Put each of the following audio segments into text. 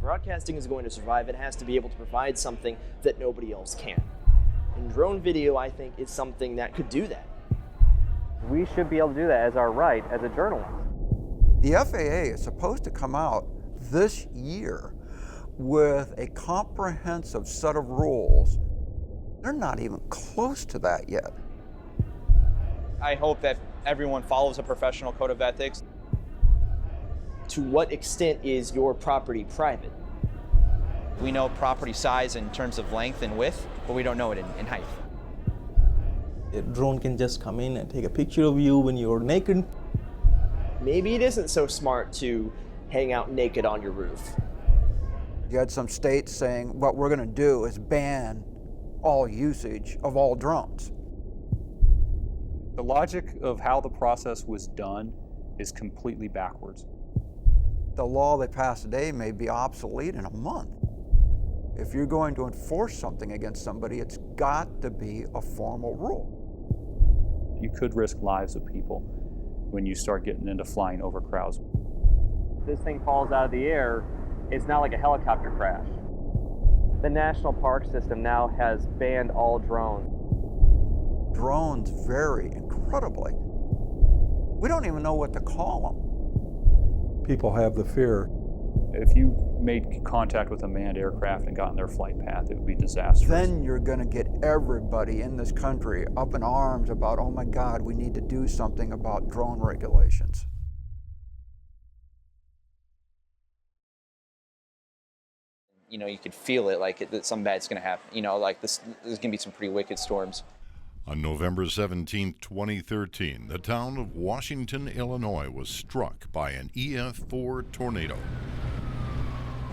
Broadcasting is going to survive. It has to be able to provide something that nobody else can. And drone video, I think, is something that could do that. We should be able to do that as our right as a journalist. The FAA is supposed to come out this year with a comprehensive set of rules. They're not even close to that yet. I hope that everyone follows a professional code of ethics. To what extent is your property private? We know property size in terms of length and width, but we don't know it in height. A drone can just come in and take a picture of you when you're naked. Maybe it isn't so smart to hang out naked on your roof. You had some states saying what we're going to do is ban all usage of all drones. The logic of how the process was done is completely backwards. The law they passed today may be obsolete in a month. If you're going to enforce something against somebody, it's got to be a formal rule. You could risk lives of people when you start getting into flying over crowds. If this thing falls out of the air, it's not like a helicopter crash. The National Park System now has banned all drones. Drones vary incredibly. We don't even know what to call them. People have the fear. If you made contact with a manned aircraft and got in their flight path, it would be disastrous. Then you're going to get everybody in this country up in arms about, oh my God, we need to do something about drone regulations. You know, you could feel it, like that something bad's going to happen. You know, like there's going to be some pretty wicked storms. On November 17, 2013, the town of Washington, Illinois was struck by an EF4 tornado.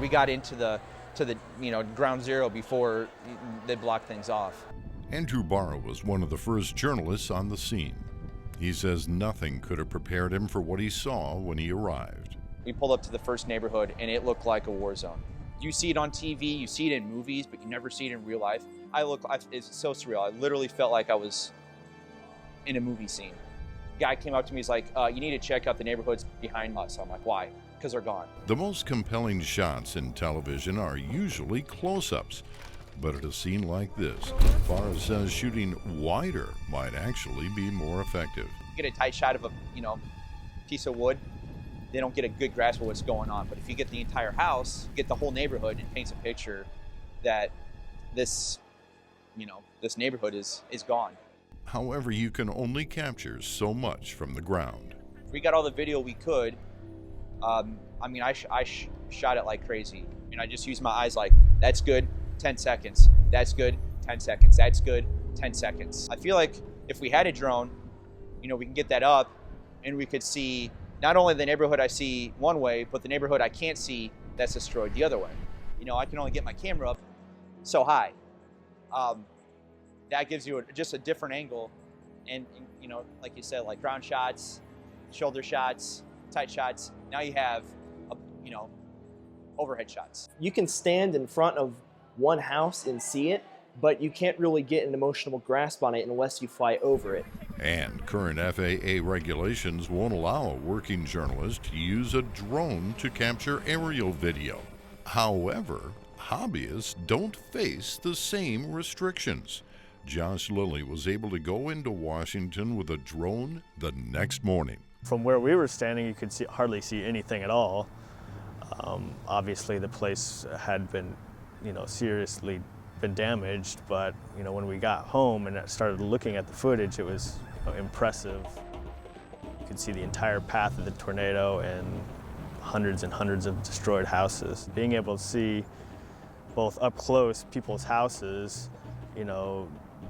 We got into the ground zero before they blocked things off. Andrew Barr was one of the first journalists on the scene. He says nothing could have prepared him for what he saw when he arrived. We pulled up to the first neighborhood and it looked like a war zone. You see it on TV, you see it in movies, but you never see it in real life. It's so surreal. I literally felt like I was in a movie scene. Guy came up to me, he's like, you need to check out the neighborhoods behind us. I'm like, why? Because they're gone. The most compelling shots in television are usually close-ups, but at a scene like this, Barr says shooting wider might actually be more effective. You get a tight shot of a piece of wood, they don't get a good grasp of what's going on. But if you get the entire house, you get the whole neighborhood, and paints a picture that this neighborhood is gone. However, you can only capture so much from the ground. We got all the video we could. I shot it like crazy. I just used my eyes like, that's good, 10 seconds. That's good, 10 seconds. That's good, 10 seconds. I feel like if we had a drone, we can get that up and we could see not only the neighborhood I see one way, but the neighborhood I can't see that's destroyed the other way. I can only get my camera up so high. That gives you just a different angle. And like you said, like ground shots, shoulder shots, tight shots. Now you have, overhead shots. You can stand in front of one house and see it, but you can't really get an emotional grasp on it unless you fly over it. And current FAA regulations won't allow a working journalist to use a drone to capture aerial video. However, hobbyists don't face the same restrictions. Josh Lilly was able to go into Washington with a drone the next morning. From where we were standing, you could hardly see anything at all. Obviously, the place had been, seriously been damaged, but when we got home and started looking at the footage, it was impressive. You could see the entire path of the tornado and hundreds and hundreds of destroyed houses. Being able to see both up close people's houses,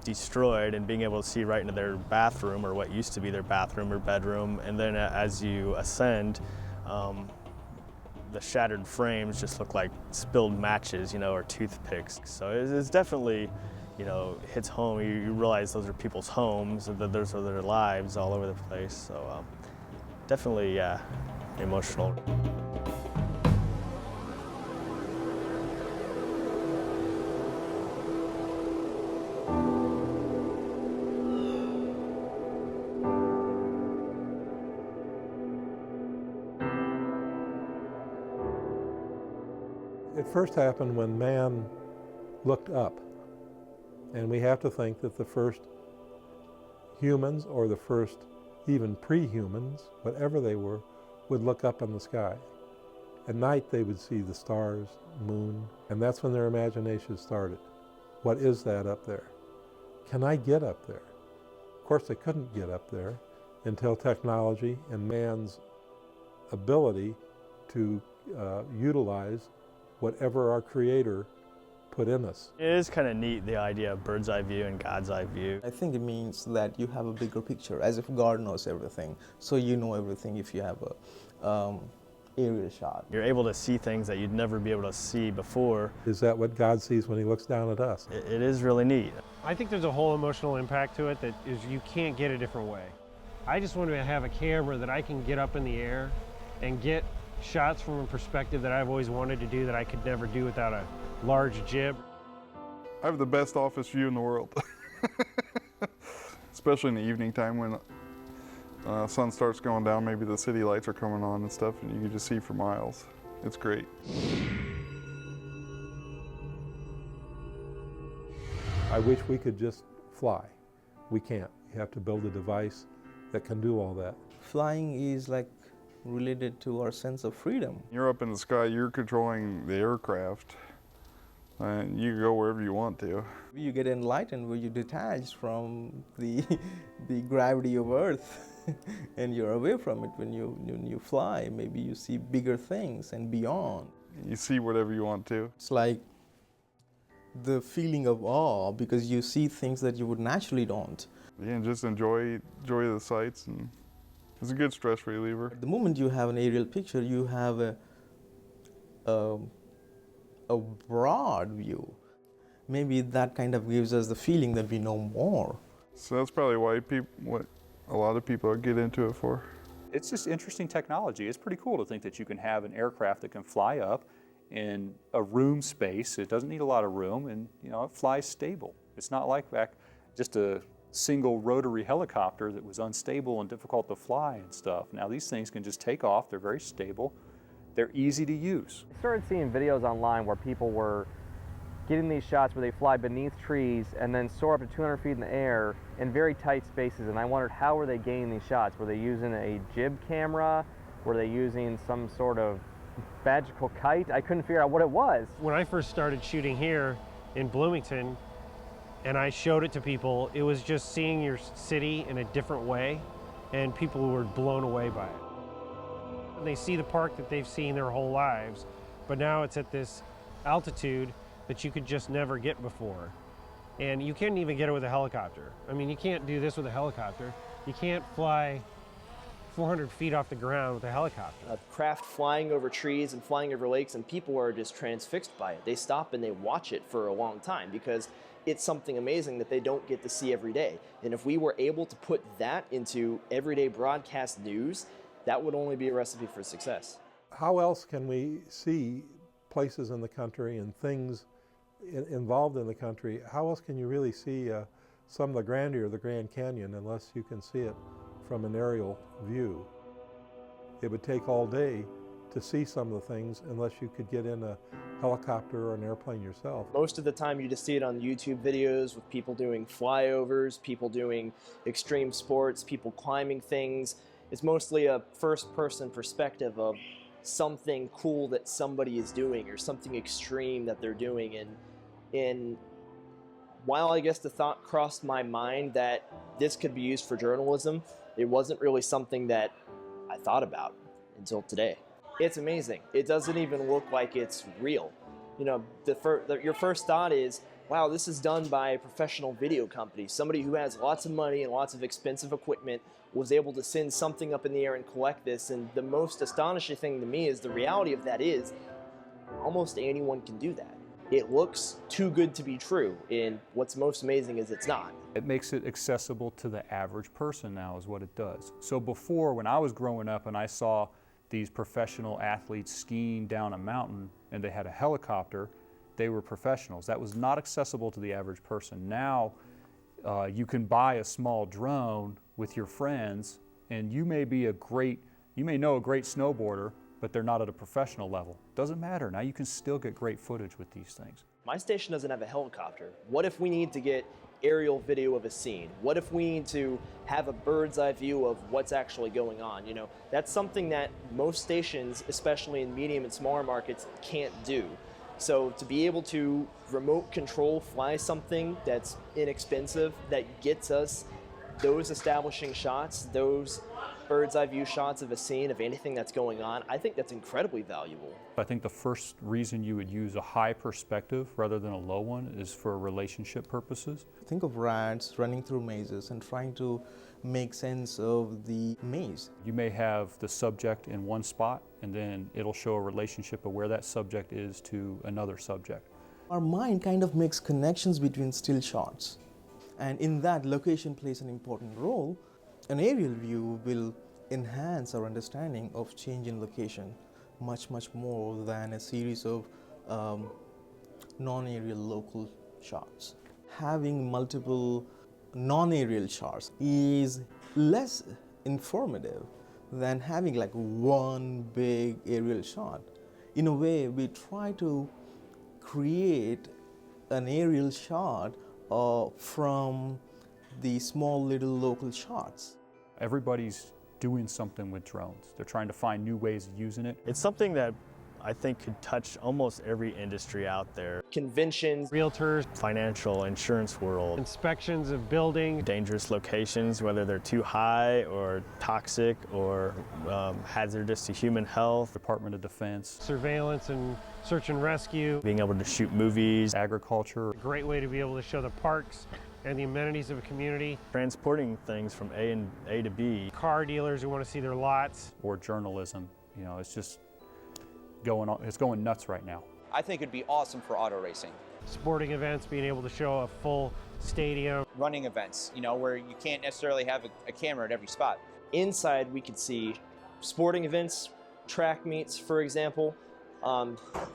destroyed, and being able to see right into their bathroom, or what used to be their bathroom or bedroom, and then as you ascend, the shattered frames just look like spilled matches, or toothpicks. So it's definitely, hits home. You realize those are people's homes, that those are their lives all over the place. So definitely, yeah, emotional. It first happened when man looked up. And we have to think that the first humans, or the first even pre-humans, whatever they were, would look up in the sky. At night they would see the stars, moon, and that's when their imagination started. What is that up there? Can I get up there? Of course they couldn't get up there until technology and man's ability to utilize whatever our Creator put in us. It is kind of neat, the idea of bird's eye view and God's eye view. I think it means that you have a bigger picture, as if God knows everything. So you know everything if you have a aerial shot. You're able to see things that you'd never be able to see before. Is that what God sees when He looks down at us? It is really neat. I think there's a whole emotional impact to it that is you can't get a different way. I just want to have a camera that I can get up in the air and get shots from a perspective that I've always wanted to do that I could never do without a large jib. I have the best office view in the world, especially in the evening time when sun starts going down, maybe the city lights are coming on and stuff, and you can just see for miles. It's great. I wish we could just fly. We can't. You have to build a device that can do all that. Flying is like related to our sense of freedom. You're up in the sky, you're controlling the aircraft, and you can go wherever you want to. You get enlightened where you detach from the gravity of Earth and you're away from it when you fly. Maybe you see bigger things and beyond. You see whatever you want to. It's like the feeling of awe because you see things that you would naturally don't. Yeah, and just enjoy the sights, and it's a good stress reliever. The moment you have an aerial picture, you have a broad view. Maybe that kind of gives us the feeling that we know more. So that's probably why what a lot of people get into it for. It's just interesting technology. It's pretty cool to think that you can have an aircraft that can fly up in a room space. It doesn't need a lot of room, and it flies stable. It's not like back just a single rotary helicopter that was unstable and difficult to fly and stuff. Now these things can just take off. They're very stable. They're easy to use. I started seeing videos online where people were getting these shots where they fly beneath trees and then soar up to 200 feet in the air in very tight spaces, and I wondered how were they getting these shots? Were they using a jib camera? Were they using some sort of magical kite? I couldn't figure out what it was. When I first started shooting here in Bloomington and I showed it to people, it was just seeing your city in a different way, and people were blown away by it. They see the park that they've seen their whole lives, but now it's at this altitude that you could just never get before. And you can't even get it with a helicopter. I mean, you can't do this with a helicopter. You can't fly 400 feet off the ground with a helicopter. A craft flying over trees and flying over lakes, and people are just transfixed by it. They stop and they watch it for a long time because it's something amazing that they don't get to see every day. And if we were able to put that into everyday broadcast news, that would only be a recipe for success. How else can we see places in the country and things involved in the country? How else can you really see some of the grandeur of the Grand Canyon unless you can see it from an aerial view? It would take all day to see some of the things unless you could get in a helicopter or an airplane yourself. Most of the time you just see it on YouTube videos with people doing flyovers, people doing extreme sports, people climbing things. It's mostly a first-person perspective of something cool that somebody is doing or something extreme that they're doing. And while I guess the thought crossed my mind that this could be used for journalism, it wasn't really something that I thought about until today. It's amazing. It doesn't even look like it's real. Your first thought is, wow, this is done by a professional video company. Somebody who has lots of money and lots of expensive equipment was able to send something up in the air and collect this. And the most astonishing thing to me is the reality of that is almost anyone can do that. It looks too good to be true, and what's most amazing is it's not. It makes it accessible to the average person now is what it does. So before, when I was growing up and I saw these professional athletes skiing down a mountain and they had a helicopter, they were professionals. That was not accessible to the average person. Now you can buy a small drone with your friends, and you may know a great snowboarder, but they're not at a professional level. Doesn't matter, now you can still get great footage with these things. My station doesn't have a helicopter. What if we need to get aerial video of a scene? What if we need to have a bird's eye view of what's actually going on? You know, that's something that most stations, especially in medium and smaller markets, can't do. So to be able to remote control fly something that's inexpensive, that gets us those establishing shots, those bird's eye view shots of a scene, of anything that's going on, I think that's incredibly valuable. I think the first reason you would use a high perspective rather than a low one is for relationship purposes. Think of rats running through mazes and trying to make sense of the maze. You may have the subject in one spot, and then it'll show a relationship of where that subject is to another subject. Our mind kind of makes connections between still shots, and in that, location plays an important role. An aerial view will enhance our understanding of change in location much more than a series of non-aerial local shots. Having multiple non-aerial shots is less informative than having like one big aerial shot. In a way, we try to create an aerial shot from the small little local shots. Everybody's doing something with drones. They're trying to find new ways of using it. It's something that I think could touch almost every industry out there. Conventions, Realtors, Financial, insurance world, inspections of buildings, dangerous locations, whether they're too high or toxic or hazardous to human health, Department of Defense, surveillance and search and rescue. being able to shoot movies, agriculture. A great way to be able to show the parks and the amenities of a community. transporting things from A to B. Car dealers who want to see their lots. Or journalism. You know, it's just going on, it's going nuts right now. I think it'd be awesome for auto racing. Sporting events, being able to show a full stadium. Running events, you know, where you can't necessarily have a camera at every spot. inside we could see sporting events, track meets, for example,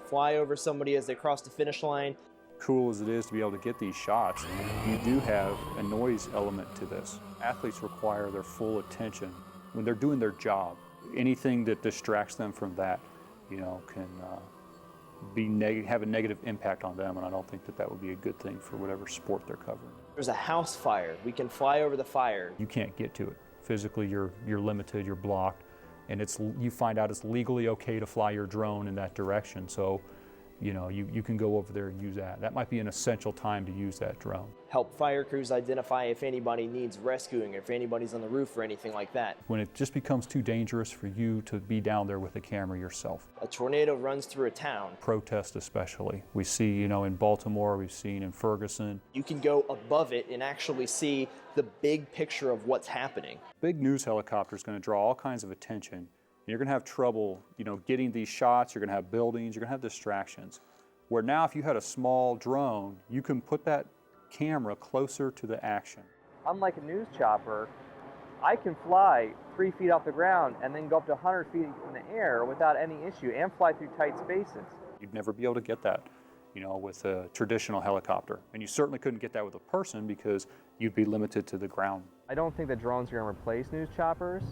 fly over somebody as they cross the finish line. Cool as it is to be able to get these shots, you do have a noise element to this. Athletes require their full attention when they're doing their job. Anything that distracts them from that, you know, can have a negative impact on them, and I don't think that that would be a good thing for whatever sport they're covering. There's a house fire. We can fly over the fire. You can't get to it. Physically, you're limited, you're blocked, and you find out it's legally okay to fly your drone in that direction. So, you know, you can go over there and use that. That might be an essential time to use that drone. Help fire crews identify if anybody needs rescuing, or if anybody's on the roof or anything like that. When it just becomes too dangerous for you to be down there with a camera yourself. A tornado runs through a town. Protest especially. We see, you know, in Baltimore, we've seen in Ferguson. You can go above it and actually see the big picture of what's happening. Big news helicopter is going to draw all kinds of attention. You're going to have trouble, you know, getting these shots. You're going to have buildings. You're going to have distractions. Where now, if you had a small drone, you can put that camera closer to the action. Unlike a news chopper, I can fly 3 feet off the ground and then go up to 100 feet in the air without any issue and fly through tight spaces. You'd never be able to get that, you know, with a traditional helicopter. And you certainly couldn't get that with a person because you'd be limited to the ground. I don't think that drones are going to replace news choppers,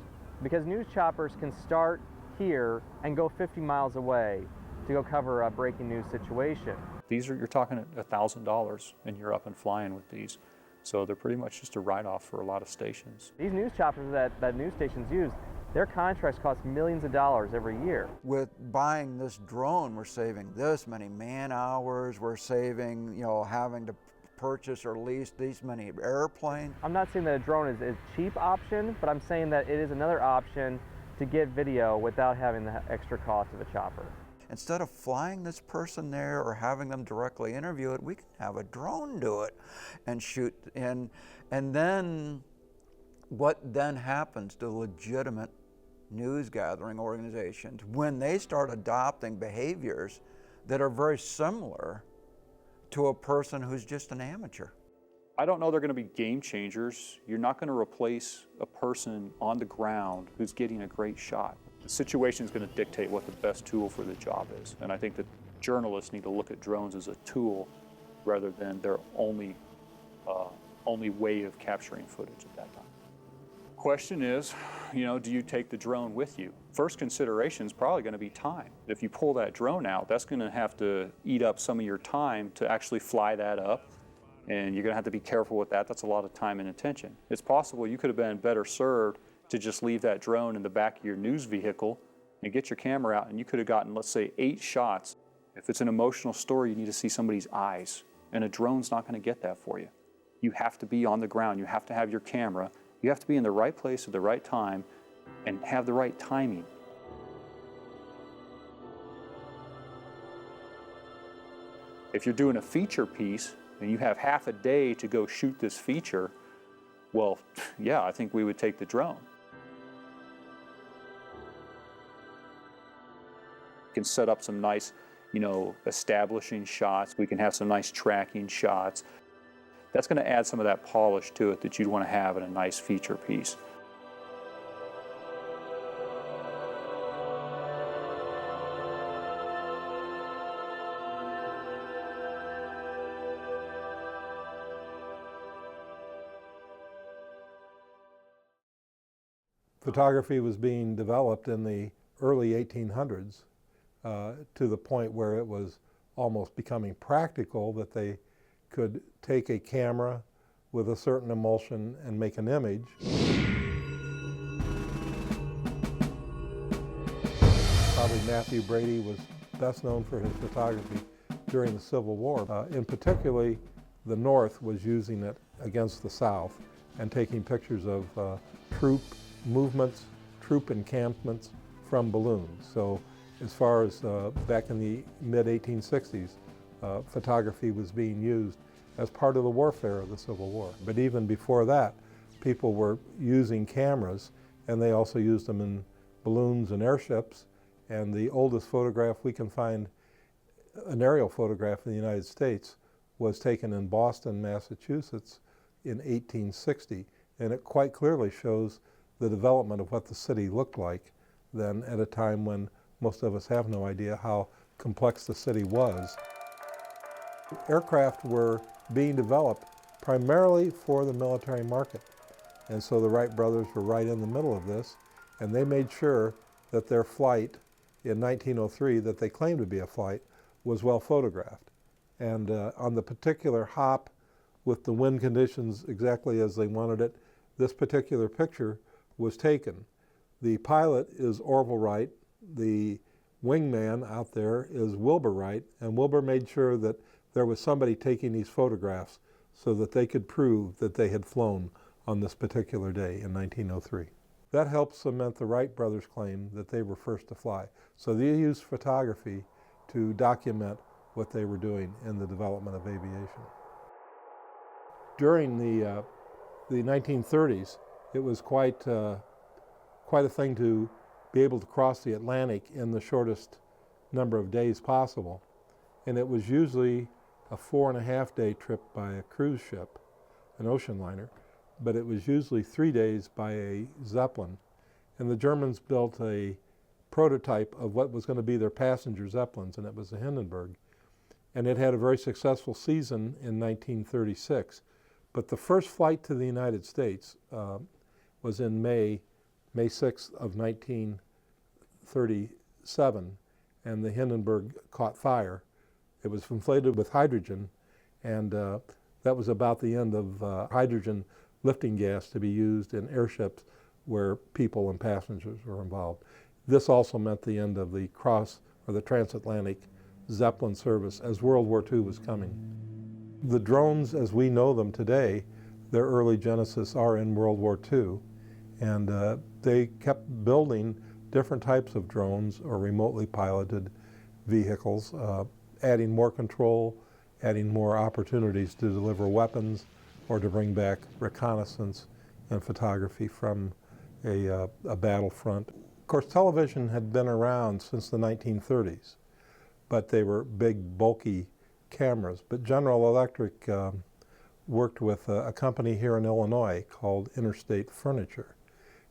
because news choppers can start here and go 50 miles away to go cover a breaking news situation. You're talking $1,000 and you're up and flying with these. So they're pretty much just a write-off for a lot of stations. These news choppers that news stations use, their contracts cost millions of dollars every year. With buying this drone, we're saving this many man hours, we're saving, you know, having to purchase or lease these many airplanes. I'm not saying that a drone is a cheap option, but I'm saying that it is another option to get video without having the extra cost of a chopper. Instead of flying this person there or having them directly interview it, we can have a drone do it and shoot in. And then what then happens to legitimate news gathering organizations when they start adopting behaviors that are very similar to a person who's just an amateur? I don't know they're going to be game changers. You're not going to replace a person on the ground who's getting a great shot. The situation is going to dictate what the best tool for the job is. And I think that journalists need to look at drones as a tool rather than their only way of capturing footage at that time. Question is, you know, do you take the drone with you? First consideration is probably going to be time. If you pull that drone out, that's going to have to eat up some of your time to actually fly that up, and you're going to have to be careful with that. That's a lot of time and attention. It's possible you could have been better served to just leave that drone in the back of your news vehicle and get your camera out, and you could have gotten, let's say, 8 shots. If it's an emotional story, you need to see somebody's eyes, and a drone's not going to get that for you. You have to be on the ground. You have to have your camera. You have to be in the right place at the right time and have the right timing. If you're doing a feature piece and you have half a day to go shoot this feature, well, yeah, I think we would take the drone. We can set up some nice, you know, establishing shots. We can have some nice tracking shots. That's going to add some of that polish to it that you'd want to have in a nice feature piece. Photography was being developed in the early 1800s to the point where it was almost becoming practical that they could take a camera with a certain emulsion and make an image. Probably Matthew Brady was best known for his photography during the Civil War. In particular, the North was using it against the South and taking pictures of troop movements, troop encampments from balloons. So as far as back in the mid-1860s, photography was being used as part of the warfare of the Civil War. But even before that, people were using cameras, and they also used them in balloons and airships. And the oldest photograph we can find, an aerial photograph in the United States, was taken in Boston, Massachusetts in 1860. And it quite clearly shows the development of what the city looked like then, at a time when most of us have no idea how complex the city was. Aircraft were being developed primarily for the military market. And so the Wright brothers were right in the middle of this, and they made sure that their flight in 1903, that they claimed to be a flight, was well photographed. And on the particular hop, with the wind conditions exactly as they wanted it, this particular picture was taken. The pilot is Orville Wright. The wingman out there is Wilbur Wright, and Wilbur made sure that there was somebody taking these photographs so that they could prove that they had flown on this particular day in 1903. That helped cement the Wright brothers' claim that they were first to fly. So they used photography to document what they were doing in the development of aviation. During the 1930s, it was quite a thing to be able to cross the Atlantic in the shortest number of days possible. And it was usually a 4.5-day trip by a cruise ship, an ocean liner, but it was usually 3 days by a Zeppelin. And the Germans built a prototype of what was going to be their passenger Zeppelins, and it was the Hindenburg. And it had a very successful season in 1936. But the first flight to the United States was in May 6th of 1937, and the Hindenburg caught fire. It was inflated with hydrogen, and that was about the end of hydrogen lifting gas to be used in airships where people and passengers were involved. This also meant the end of the transatlantic Zeppelin service as World War II was coming. The drones as we know them today, their early genesis are in World War II, and they kept building different types of drones or remotely piloted vehicles, adding more control, adding more opportunities to deliver weapons or to bring back reconnaissance and photography from a battlefront. Of course, television had been around since the 1930s, but they were big, bulky cameras. But General Electric worked with a company here in Illinois called Interstate Furniture,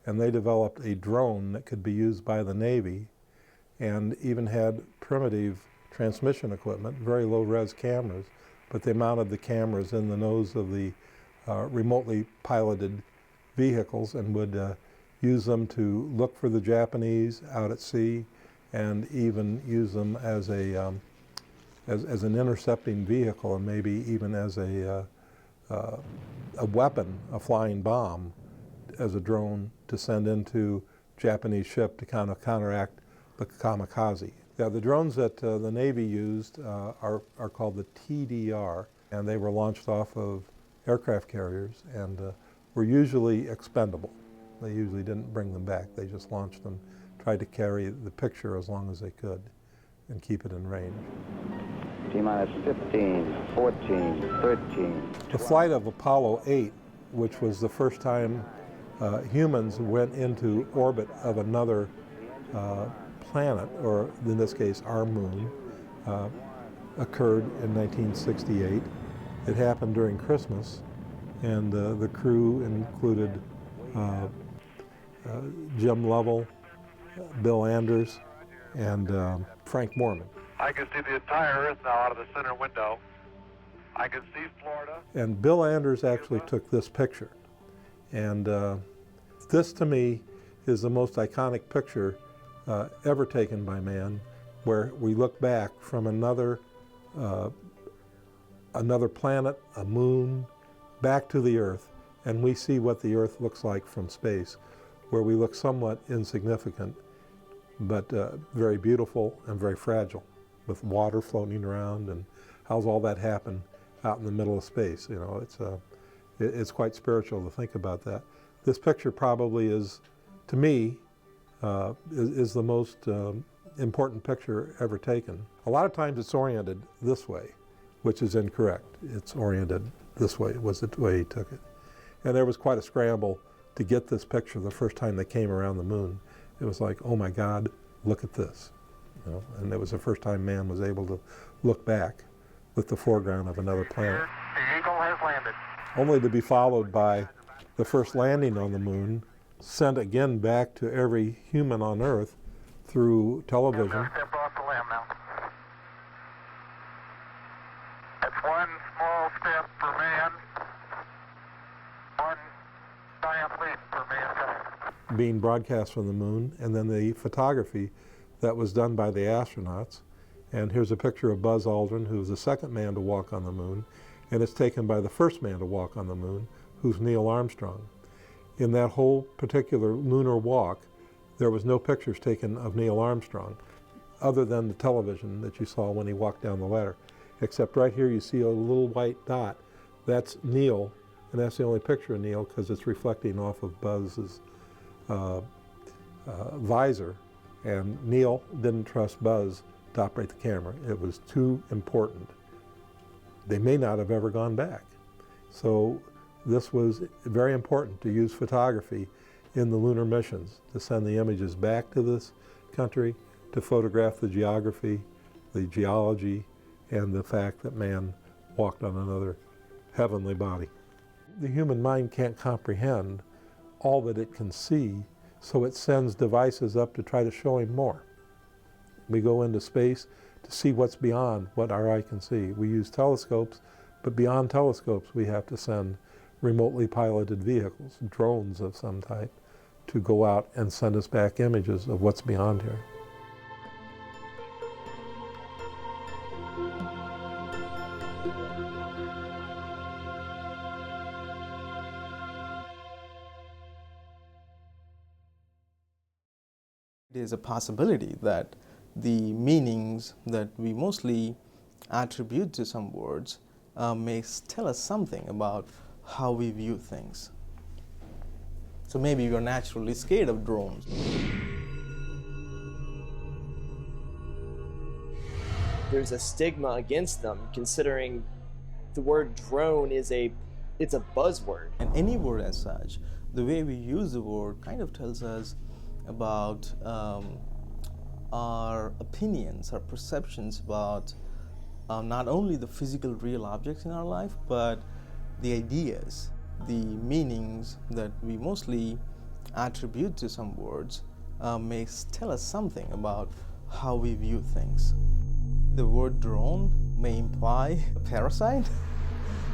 and they developed a drone that could be used by the Navy and even had primitive transmission equipment, very low-res cameras, but they mounted the cameras in the nose of the remotely piloted vehicles and would use them to look for the Japanese out at sea, and even use them as an intercepting vehicle, and maybe even as a weapon, a flying bomb, as a drone to send into Japanese ship to kind of counteract the kamikaze. Yeah, the drones that the Navy used are called the TDR, and they were launched off of aircraft carriers and were usually expendable. They usually didn't bring them back. They just launched them, tried to carry the picture as long as they could and keep it in range. T-minus 15, 14, 13. The flight of Apollo 8, which was the first time humans went into orbit of another planet, or in this case our moon, occurred in 1968. It happened during Christmas, and the crew included Jim Lovell, Bill Anders, and Frank Morman. I can see the entire Earth now out of the center window. I can see Florida. And Bill Anders actually took this picture. And this, to me, is the most iconic picture ever taken by man, where we look back from another planet, a moon, back to the Earth, and we see what the Earth looks like from space, where we look somewhat insignificant, but very beautiful and very fragile, with water floating around. And how's all that happen out in the middle of space? You know, it's quite spiritual to think about that. This picture probably is, to me, is the most important picture ever taken. A lot of times it's oriented this way, which is incorrect. It's oriented this way, was the way he took it. And there was quite a scramble to get this picture the first time they came around the moon. It was like, oh my God, look at this. You know? And it was the first time man was able to look back with the foreground of another planet. The Eagle has landed. Only to be followed by the first landing on the moon, sent again back to every human on Earth through television. Step off the limb now. That's one small step for man, one giant leap for mankind. Being broadcast from the moon, and then the photography that was done by the astronauts. And here's a picture of Buzz Aldrin, who's the second man to walk on the moon, and it's taken by the first man to walk on the moon, who's Neil Armstrong. In that whole particular lunar walk, there was no pictures taken of Neil Armstrong, other than the television that you saw when he walked down the ladder. Except right here you see a little white dot. That's Neil, and that's the only picture of Neil because it's reflecting off of Buzz's visor. And Neil didn't trust Buzz to operate the camera. It was too important. They may not have ever gone back. So this was very important to use photography in the lunar missions, to send the images back to this country, to photograph the geography, the geology, and the fact that man walked on another heavenly body. The human mind can't comprehend all that it can see, so it sends devices up to try to show him more. We go into space to see what's beyond what our eye can see. We use telescopes, but beyond telescopes we have to send remotely piloted vehicles, drones of some type, to go out and send us back images of what's beyond here. There's a possibility that the meanings that we mostly attribute to some words may tell us something about how we view things. So maybe you're naturally scared of drones. There's a stigma against them, considering the word drone is it's a buzzword. And any word as such, the way we use the word kind of tells us about our opinions, our perceptions about not only the physical real objects in our life, but the ideas, the meanings that we mostly attribute to some words may tell us something about how we view things. The word drone may imply a parasite,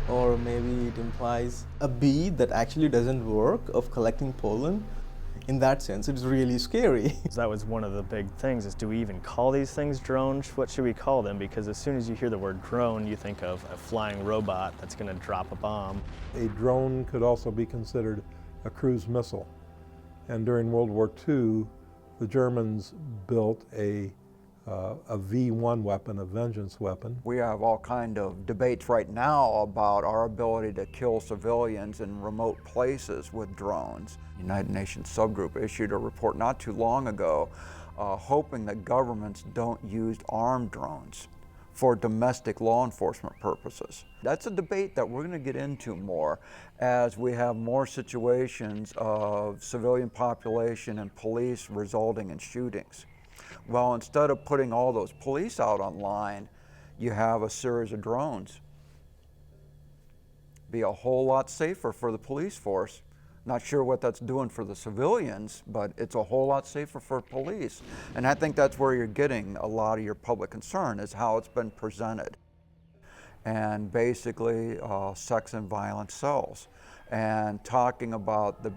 or maybe it implies a bee that actually doesn't work of collecting pollen. In that sense, it's really scary. That was one of the big things, is do we even call these things drones? What should we call them? Because as soon as you hear the word drone, you think of a flying robot that's going to drop a bomb. A drone could also be considered a cruise missile. And during World War II, the Germans built a V-1 weapon, a vengeance weapon. We have all kind of debates right now about our ability to kill civilians in remote places with drones. The United Nations subgroup issued a report not too long ago hoping that governments don't use armed drones for domestic law enforcement purposes. That's a debate that we're going to get into more as we have more situations of civilian population and police resulting in shootings. Well, instead of putting all those police out online, you have a series of drones. Be a whole lot safer for the police force. Not sure what that's doing for the civilians, but it's a whole lot safer for police. And I think that's where you're getting a lot of your public concern, is how it's been presented. And basically, sex and violence sells. And talking about the,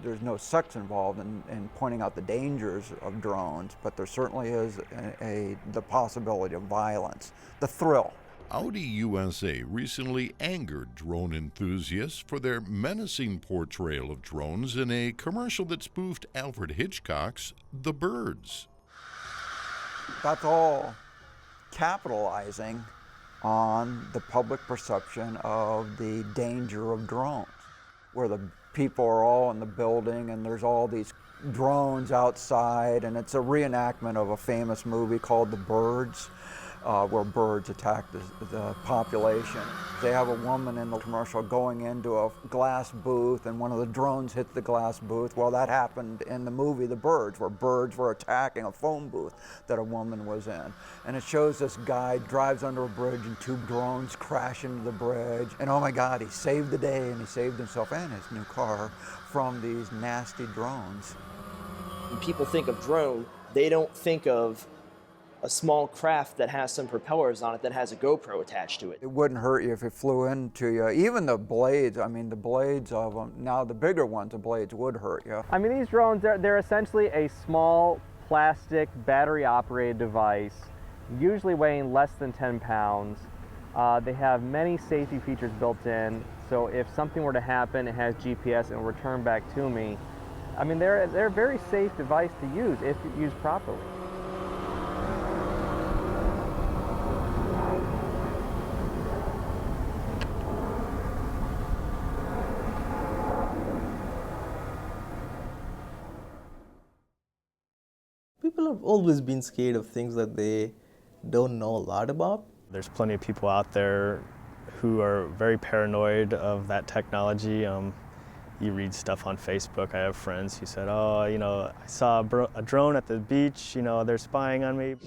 there's no sex involved in pointing out the dangers of drones, but there certainly is the possibility of violence, the thrill. Audi USA recently angered drone enthusiasts for their menacing portrayal of drones in a commercial that spoofed Alfred Hitchcock's The Birds. That's all capitalizing on the public perception of the danger of drones, where the people are all in the building and there's all these drones outside, and it's a reenactment of a famous movie called The Birds, where birds attack the population. They have a woman in the commercial going into a glass booth, and one of the drones hit the glass booth. Well, that happened in the movie The Birds, where birds were attacking a phone booth that a woman was in. And it shows this guy drives under a bridge and two drones crash into the bridge. And oh my God, he saved the day, and he saved himself and his new car from these nasty drones. When people think of drone, they don't think of a small craft that has some propellers on it that has a GoPro attached to it. It wouldn't hurt you if it flew into you. Even the blades, I mean, the blades of them, now the bigger ones, the blades would hurt you. I mean, these drones, they're essentially a small plastic battery-operated device, usually weighing less than 10 pounds. They have many safety features built in, so if something were to happen, it has GPS and will return back to me. I mean, they're a very safe device to use if used properly. People have always been scared of things that they don't know a lot about. There's plenty of people out there who are very paranoid of that technology. You read stuff on Facebook. I have friends who said, oh, I saw a drone at the beach, they're spying on me. It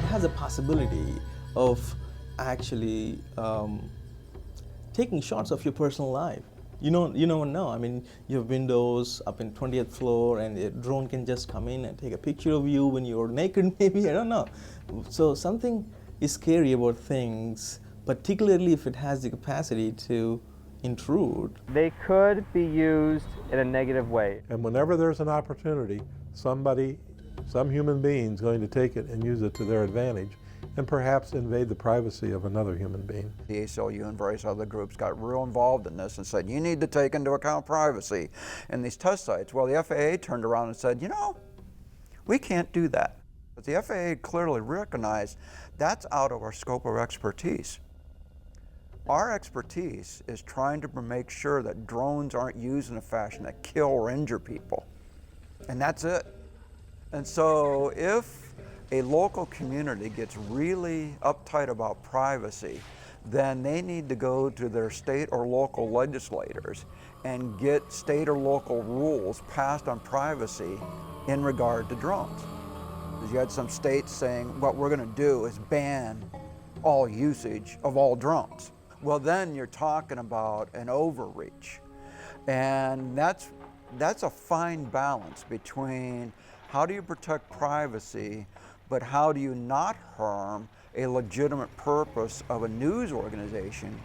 has a possibility of actually taking shots of your personal life. You never know. I mean, you have windows up in 20th floor, and a drone can just come in and take a picture of you when you're naked, maybe, I don't know. So something is scary about things, particularly if it has the capacity to intrude. They could be used in a negative way. And whenever there's an opportunity, some human being's going to take it and use it to their advantage, and perhaps invade the privacy of another human being. The ACLU and various other groups got real involved in this and said, you need to take into account privacy in these test sites. Well, the FAA turned around and said, we can't do that. But the FAA clearly recognized that's out of our scope of expertise. Our expertise is trying to make sure that drones aren't used in a fashion that kill or injure people. And that's it. And so if a local community gets really uptight about privacy, then they need to go to their state or local legislators and get state or local rules passed on privacy in regard to drones. You had some states saying, what we're going to do is ban all usage of all drones. Well, then you're talking about an overreach. And that's a fine balance between how do you protect privacy, but how do you not harm a legitimate purpose of a news organization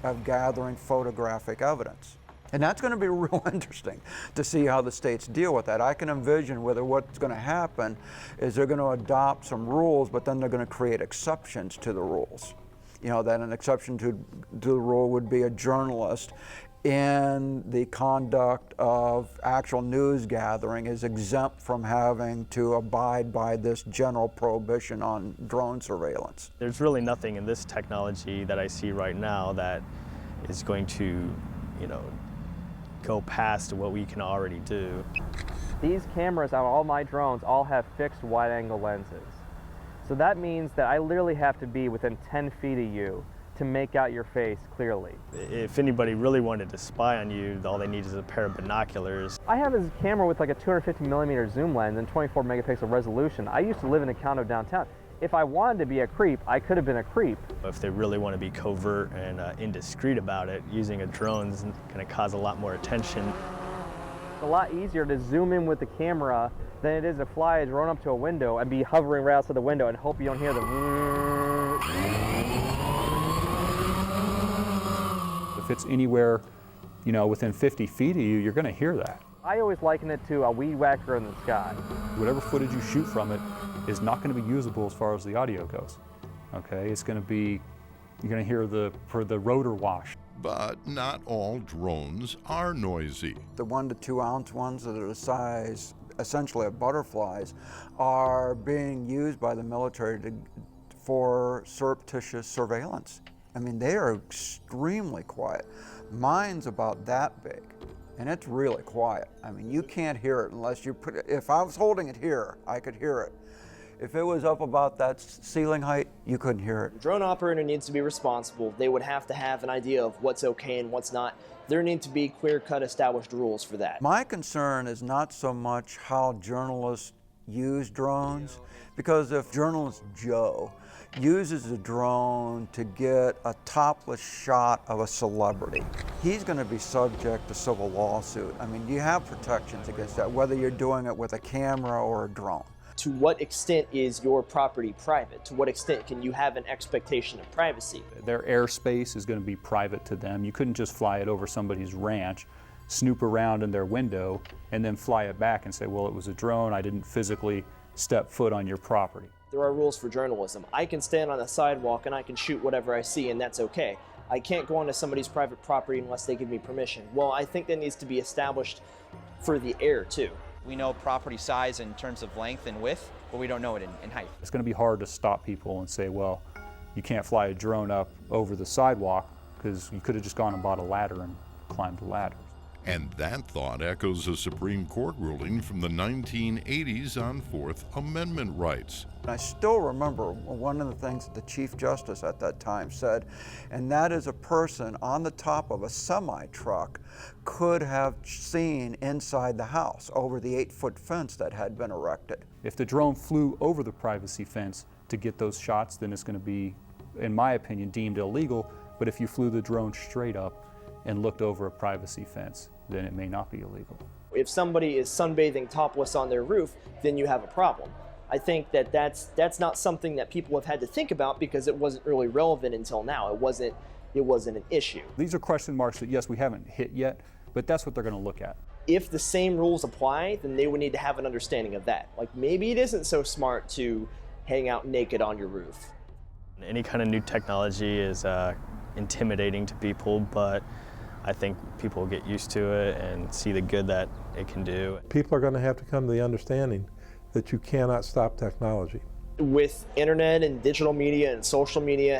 of gathering photographic evidence? And that's going to be real interesting to see how the states deal with that. I can envision whether what's going to happen is they're going to adopt some rules, but then they're going to create exceptions to the rules. You know, that an exception to the rule would be a journalist in the conduct of actual news gathering is exempt from having to abide by this general prohibition on drone surveillance. There's really nothing in this technology that I see right now that is going to, go past what we can already do. These cameras on all my drones all have fixed wide-angle lenses. So that means that I literally have to be within 10 feet of you to make out your face clearly. If anybody really wanted to spy on you, all they need is a pair of binoculars. I have this camera with like a 250mm zoom lens and 24 megapixel resolution. I used to live in a condo downtown. If I wanted to be a creep, I could have been a creep. If they really want to be covert and indiscreet about it, using a drone is going to cause a lot more attention. It's a lot easier to zoom in with the camera than it is to fly a drone up to a window and be hovering right outside the window and hope you don't hear the. If it's anywhere, within 50 feet of you, you're going to hear that. I always liken it to a weed whacker in the sky. Whatever footage you shoot from it is not going to be usable as far as the audio goes. Okay, it's going to be, you're going to hear the rotor wash. But not all drones are noisy. The 1 to 2 ounce ones that are the size, essentially, of butterflies, are being used by the military for surreptitious surveillance. I mean, they are extremely quiet. Mine's about that big, and it's really quiet. I mean, you can't hear it unless you put it, if I was holding it here, I could hear it. If it was up about that ceiling height, you couldn't hear it. The drone operator needs to be responsible. They would have to have an idea of what's okay and what's not. There need to be clear-cut established rules for that. My concern is not so much how journalists use drones, because if journalist Joe uses a drone to get a topless shot of a celebrity, he's going to be subject to civil lawsuit. I mean, you have protections against that, whether you're doing it with a camera or a drone. To what extent is your property private? To what extent can you have an expectation of privacy? Their airspace is going to be private to them. You couldn't just fly it over somebody's ranch, snoop around in their window, and then fly it back and say, well, it was a drone, I didn't physically step foot on your property. There are rules for journalism. I can stand on a sidewalk and I can shoot whatever I see, and that's okay. I can't go onto somebody's private property unless they give me permission. Well, I think that needs to be established for the air too. We know property size in terms of length and width, but we don't know it in height. It's going to be hard to stop people and say, well, you can't fly a drone up over the sidewalk because you could have just gone and bought a ladder and climbed the ladder. And that thought echoes a Supreme Court ruling from the 1980s on Fourth Amendment rights. I still remember one of the things that the Chief Justice at that time said, and that is a person on the top of a semi-truck could have seen inside the house over the 8-foot fence that had been erected. If the drone flew over the privacy fence to get those shots, then it's going to be, in my opinion, deemed illegal. But if you flew the drone straight up and looked over a privacy fence, then it may not be illegal. If somebody is sunbathing topless on their roof, then you have a problem. I think that that's not something that people have had to think about because it wasn't really relevant until now. It wasn't an issue. These are question marks that, yes, we haven't hit yet, but that's what they're going to look at. If the same rules apply, then they would need to have an understanding of that. Like, maybe it isn't so smart to hang out naked on your roof. Any kind of new technology is intimidating to people, but I think people will get used to it and see the good that it can do. People are going to have to come to the understanding that you cannot stop technology. With internet and digital media and social media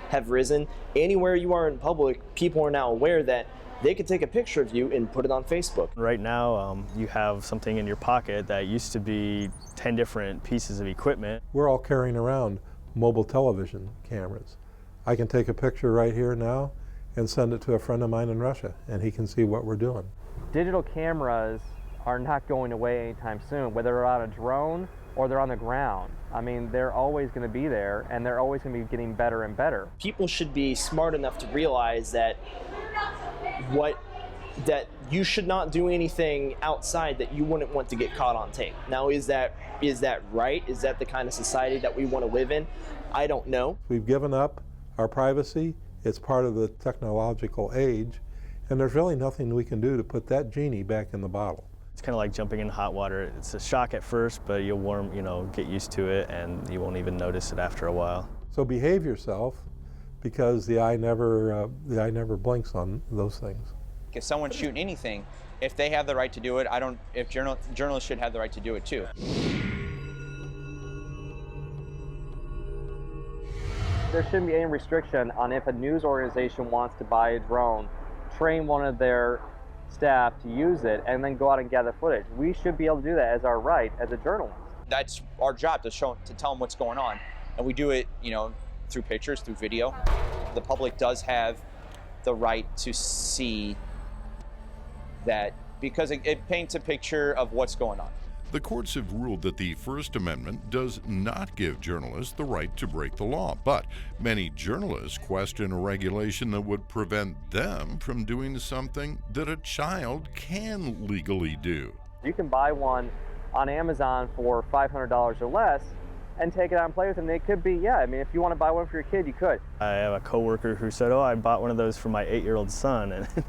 have risen, anywhere you are in public, people are now aware that they could take a picture of you and put it on Facebook. Right now, you have something in your pocket that used to be 10 different pieces of equipment. We're all carrying around mobile television cameras. I can take a picture right here now and send it to a friend of mine in Russia, and he can see what we're doing. Digital cameras are not going away anytime soon, whether they're on a drone or they're on the ground. I mean, they're always going to be there, and they're always going to be getting better and better. People should be smart enough to realize that what that you should not do anything outside that you wouldn't want to get caught on tape. Now, is that right? Is that the kind of society that we want to live in? I don't know. We've given up our privacy. It's part of the technological age, and there's really nothing we can do to put that genie back in the bottle. It's kind of like jumping in hot water. It's a shock at first, but you'll get used to it, and you won't even notice it after a while. So behave yourself, because the eye never blinks on those things. If someone's shooting anything, if they have the right to do it, if journalists should have the right to do it too. There shouldn't be any restriction on if a news organization wants to buy a drone, train one of their staff to use it, and then go out and gather footage. We should be able to do that as our right as a journalist. That's our job, to tell them what's going on, and we do it, through pictures, through video. The public does have the right to see that, because it paints a picture of what's going on. The courts have ruled that the First Amendment does not give journalists the right to break the law, but many journalists question a regulation that would prevent them from doing something that a child can legally do. You can buy one on Amazon for $500 or less and take it out and play with it. And it could be, if you want to buy one for your kid, you could. I have a coworker who said, I bought one of those for my 8-year-old son, and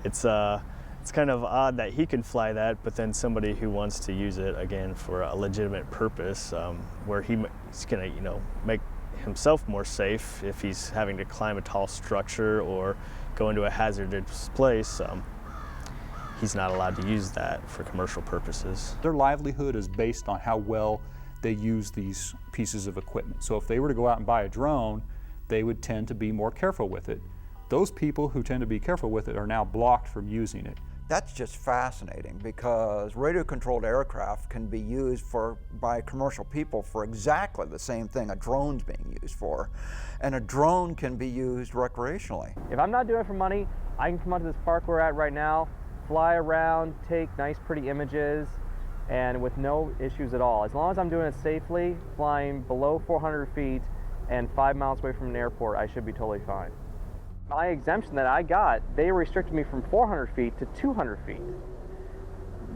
it's kind of odd that he can fly that, but then somebody who wants to use it, again, for a legitimate purpose, where he's going to, make himself more safe if he's having to climb a tall structure or go into a hazardous place, he's not allowed to use that for commercial purposes. Their livelihood is based on how well they use these pieces of equipment. So if they were to go out and buy a drone, they would tend to be more careful with it. Those people who tend to be careful with it are now blocked from using it. That's just fascinating, because radio-controlled aircraft can be used by commercial people for exactly the same thing a drone's being used for. And a drone can be used recreationally. If I'm not doing it for money, I can come out to this park we're at right now, fly around, take nice pretty images, and with no issues at all. As long as I'm doing it safely, flying below 400 feet and 5 miles away from an airport, I should be totally fine. My exemption that I got, they restricted me from 400 feet to 200 feet.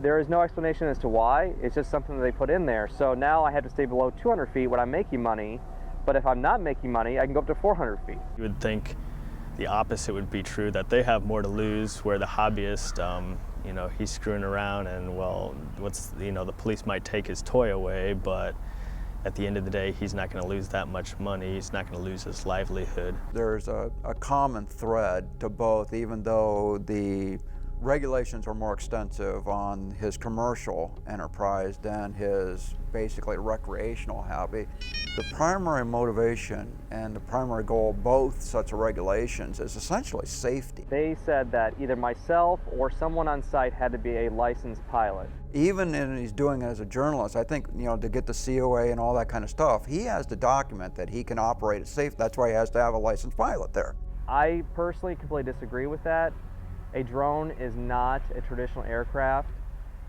There is no explanation as to why. It's just something that they put in there. So now I have to stay below 200 feet when I'm making money, but if I'm not making money, I can go up to 400 feet. You would think the opposite would be true, that they have more to lose, where the hobbyist, he's screwing around, and the police might take his toy away, but at the end of the day, he's not going to lose that much money. He's not going to lose his livelihood. There's a common thread to both, even though the regulations are more extensive on his commercial enterprise than his basically recreational hobby. The primary motivation and the primary goal of both sets of regulations is essentially safety. They said that either myself or someone on site had to be a licensed pilot. Even if he's doing it as a journalist, I think, to get the COA and all that kind of stuff, he has to document that he can operate it safe. That's why he has to have a licensed pilot there. I personally completely disagree with that. A drone is not a traditional aircraft,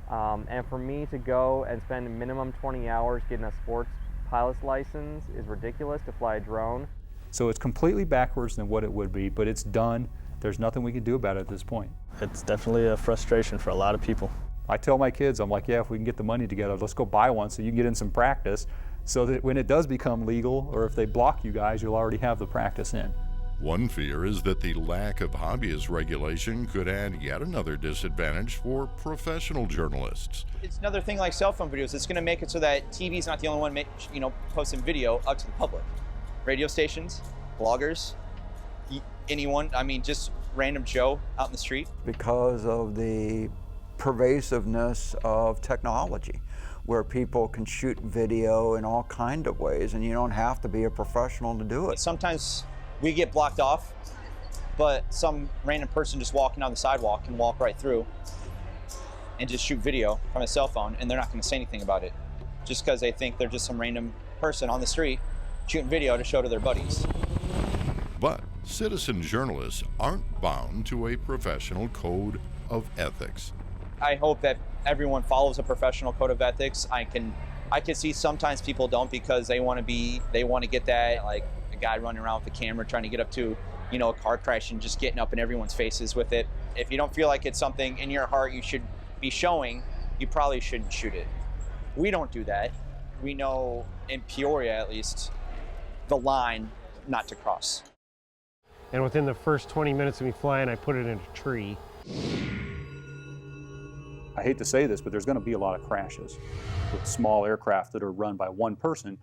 and for me to go and spend a minimum 20 hours getting a sports pilot's license is ridiculous to fly a drone. So it's completely backwards than what it would be, but it's done. There's nothing we can do about it at this point. It's definitely a frustration for a lot of people. I tell my kids, I'm like, if we can get the money together, let's go buy one so you can get in some practice, so that when it does become legal, or if they block you guys, you'll already have the practice in. One fear is that the lack of hobbyist regulation could add yet another disadvantage for professional journalists. It's another thing like cell phone videos. It's going to make it so that TV's not the only one posting video out to the public. Radio stations, bloggers, anyone, just random Joe out in the street. Because of the pervasiveness of technology, where people can shoot video in all kinds of ways, and you don't have to be a professional to do it. Sometimes we get blocked off, but some random person just walking down the sidewalk can walk right through and just shoot video from a cell phone, and they're not going to say anything about it, just because they think they're just some random person on the street shooting video to show to their buddies. But citizen journalists aren't bound to a professional code of ethics. I hope that everyone follows a professional code of ethics. I can see sometimes people don't, because they want to get that, like a guy running around with a camera trying to get up to, a car crash and just getting up in everyone's faces with it. If you don't feel like it's something in your heart you should be showing, you probably shouldn't shoot it. We don't do that. We know, in Peoria at least, the line not to cross. And within the first 20 minutes of me flying, I put it in a tree. I hate to say this, but there's going to be a lot of crashes with small aircraft that are run by one person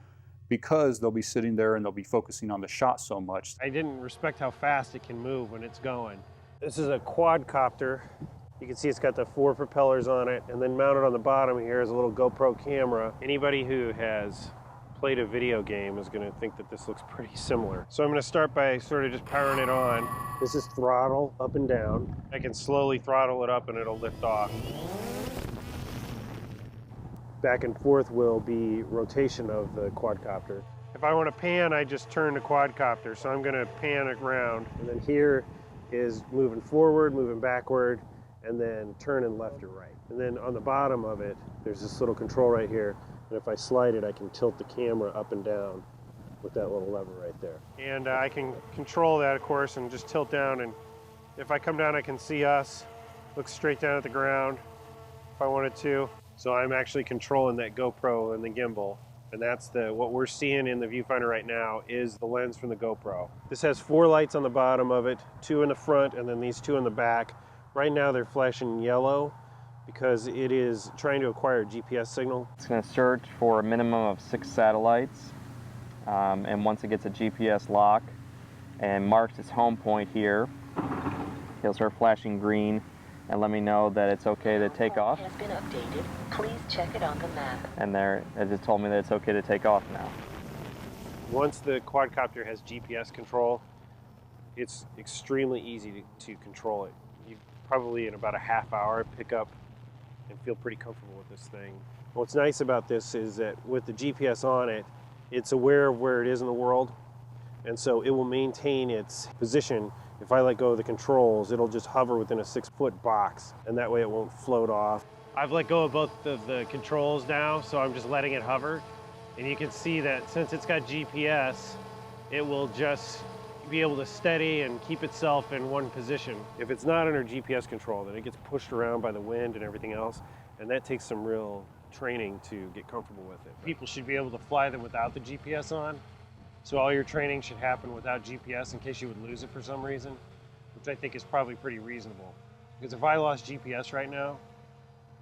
because they'll be sitting there and they'll be focusing on the shot so much. I didn't respect how fast it can move when it's going. This is a quadcopter. You can see it's got the 4 propellers on it, and then mounted on the bottom here is a little GoPro camera. Anybody who has played a video game is going to think that this looks pretty similar. So I'm going to start by sort of just powering it on. This is throttle up and down. I can slowly throttle it up and it'll lift off. Back and forth will be rotation of the quadcopter. If I want to pan, I just turn the quadcopter. So I'm going to pan it around, and then here is moving forward, moving backward, and then turning left or right. And then on the bottom of it, there's this little control right here. And if I slide it, I can tilt the camera up and down with that little lever right there. And I can control that, of course, and just tilt down. And if I come down, I can see us, look straight down at the ground if I wanted to. So I'm actually controlling that GoPro and the gimbal. And that's what we're seeing in the viewfinder right now is the lens from the GoPro. This has 4 lights on the bottom of it, 2 in the front, and then these 2 in the back. Right now they're flashing yellow because it is trying to acquire a GPS signal. It's going to search for a minimum of 6 satellites, and once it gets a GPS lock and marks its home point here, it'll start flashing green and let me know that it's okay to take off. Has been updated. Please check it on the map. And there, it just told me that it's okay to take off now. Once the quadcopter has GPS control, it's extremely easy to control it. You probably in about a half hour pick up and feel pretty comfortable with this thing. What's nice about this is that with the GPS on it, it's aware of where it is in the world, and so it will maintain its position. If I let go of the controls, it'll just hover within a 6-foot box, and that way it won't float off. I've let go of both of the controls now, so I'm just letting it hover. And you can see that since it's got GPS, it will just be able to steady and keep itself in one position. If it's not under GPS control, then it gets pushed around by the wind and everything else, and that takes some real training to get comfortable with it. People should be able to fly them without the GPS on. So all your training should happen without GPS in case you would lose it for some reason, which I think is probably pretty reasonable. Because if I lost GPS right now,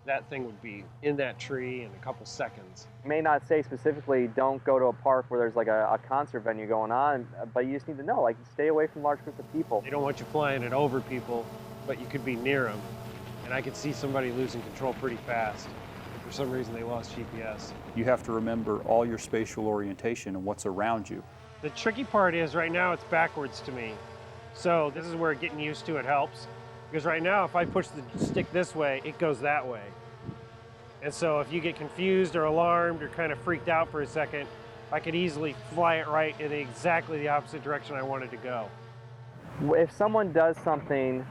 that thing would be in that tree in a couple seconds. It may not say specifically don't go to a park where there's like a concert venue going on, but you just need to know, like, stay away from large groups of people. They don't want you flying it over people, but you could be near them. And I could see somebody losing control pretty fast. For some reason they lost GPS. You have to remember all your spatial orientation and what's around you. The tricky part is right now it's backwards to me. So this is where getting used to it helps. Because right now if I push the stick this way, it goes that way. And so if you get confused or alarmed or kind of freaked out for a second, I could easily fly it right in exactly the opposite direction I wanted to go. If someone does something